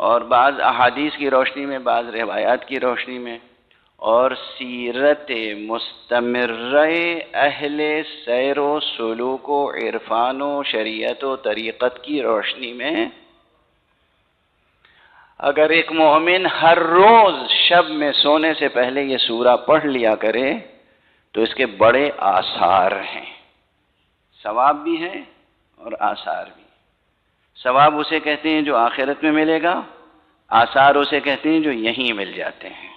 اور بعض احادیث کی روشنی میں، بعض روایات کی روشنی میں، اور سیرت مستمرہ اہل سیر و سلوک و عرفان و شریعت و طریقت کی روشنی میں اگر ایک مومن ہر روز شب میں سونے سے پہلے یہ سورہ پڑھ لیا کرے تو اس کے بڑے آثار ہیں، ثواب بھی ہے اور آثار بھی۔ ثواب اسے کہتے ہیں جو آخرت میں ملے گا، آثار اسے کہتے ہیں جو یہیں مل جاتے ہیں۔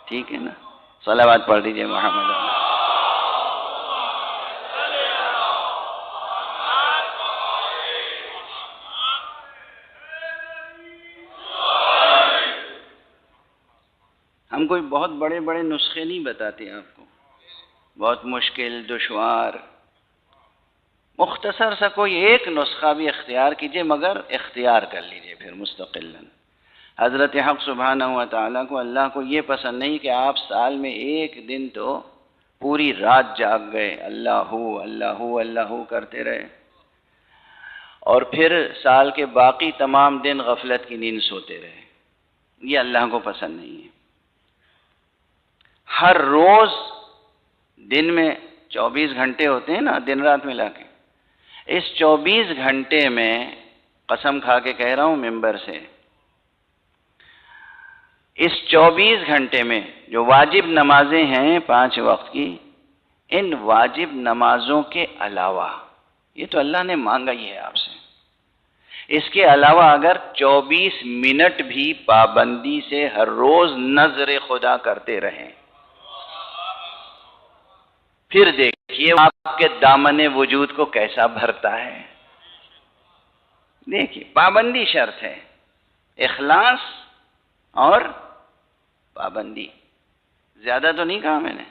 ٹھیک ہے نا؟ صلوات پڑھ دیجئے محمد۔ ہم کوئی بہت بڑے بڑے نسخے نہیں بتاتے آپ کو، بہت مشکل دشوار، مختصر سا کوئی ایک نسخہ بھی اختیار کیجئے، مگر اختیار کر لیجئے پھر مستقلاً۔ حضرت حق سبحانہ و تعالیٰ کو، اللہ کو یہ پسند نہیں کہ آپ سال میں ایک دن تو پوری رات جاگ گئے، اللہ اللہ اللہ کرتے رہے، اور پھر سال کے باقی تمام دن غفلت کی نیند سوتے رہے۔ یہ اللہ کو پسند نہیں ہے۔ ہر روز دن میں 24 گھنٹے ہوتے ہیں نا، دن رات ملا کے، اس 24 گھنٹے میں قسم کھا کے کہہ رہا ہوں ممبر سے، اس 24 گھنٹے میں جو واجب نمازیں ہیں 5 وقت کی، ان واجب نمازوں کے علاوہ، یہ تو اللہ نے مانگا ہی ہے آپ سے، اس کے علاوہ اگر 24 منٹ بھی پابندی سے ہر روز نظر خدا کرتے رہیں، پھر دیکھیے آپ کے دامن وجود کو کیسا بھرتا ہے۔ دیکھیے پابندی شرط ہے، اخلاص اور پابندی۔ زیادہ تو نہیں کہا میں نے،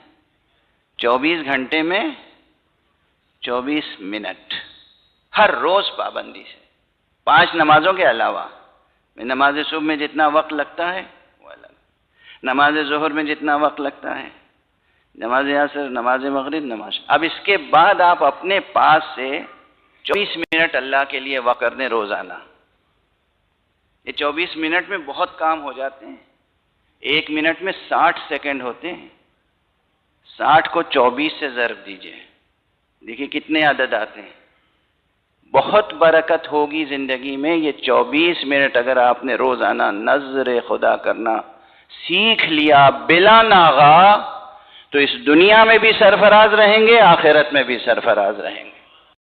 24 گھنٹے میں 24 منٹ ہر روز پابندی سے، 5 نمازوں کے علاوہ۔ نماز صبح میں جتنا وقت لگتا ہے وہ الگ، نماز ظہر میں جتنا وقت لگتا ہے، نماز عصر، نماز مغرب، نماز۔ اب اس کے بعد آپ اپنے پاس سے 24 منٹ اللہ کے لیے وقت کر دیں روزانہ۔ یہ 24 منٹ میں بہت کام ہو جاتے ہیں۔ 1 منٹ میں 60 سیکنڈ ہوتے ہیں، 60 کو 24 سے ضرب دیجئے، دیکھیے کتنے عدد آتے ہیں۔ بہت برکت ہوگی زندگی میں۔ یہ 24 منٹ اگر آپ نے روزانہ نظر خدا کرنا سیکھ لیا بلا ناغہ، تو اس دنیا میں بھی سرفراز رہیں گے، آخرت میں بھی سرفراز رہیں گے۔